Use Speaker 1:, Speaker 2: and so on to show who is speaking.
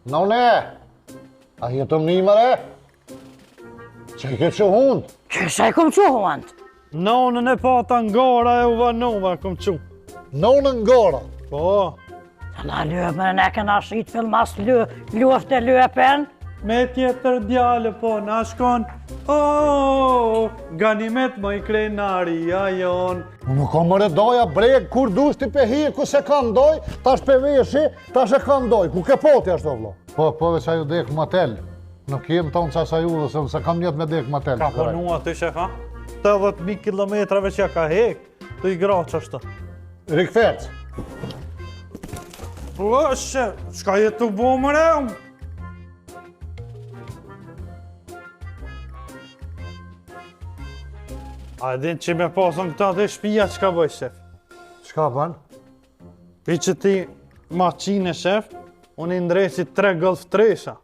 Speaker 1: None, a jetëm një mëre? Që i ke që hundë?
Speaker 2: Qësa i kom që hundë?
Speaker 3: Nonën e pata ngora e u vanova kom qu.
Speaker 1: Nonën ngora.
Speaker 3: Po,
Speaker 2: Sa na løpën e ne kena shrit filmas luft e løpen.
Speaker 3: me tjetër djale po na shkon. Ganimet më i krenaria jon.
Speaker 1: Nuk o mëre doja breg, kur dush ti pe hi, ku se ka ndoj, tash pe veshi, tash e ka ndoj, ku ke poti ashtu vlo? Po veç ajo dek matel. Nuk jem tonë qa sa ju dhe se kam njet me dek matel.
Speaker 3: Ka punua ty shefa? 80.000 kilometrave që ja ka hek, të i gra që ashtë.
Speaker 1: Rikfec.
Speaker 3: Lëshe, shka jetë të bo mëre? A din që me pasën këta dhe shpia që ka bëj, shef?
Speaker 1: Qka ban?
Speaker 3: Pi që ti maqine, shef, unë i ndresi 3 Golf 3-sha.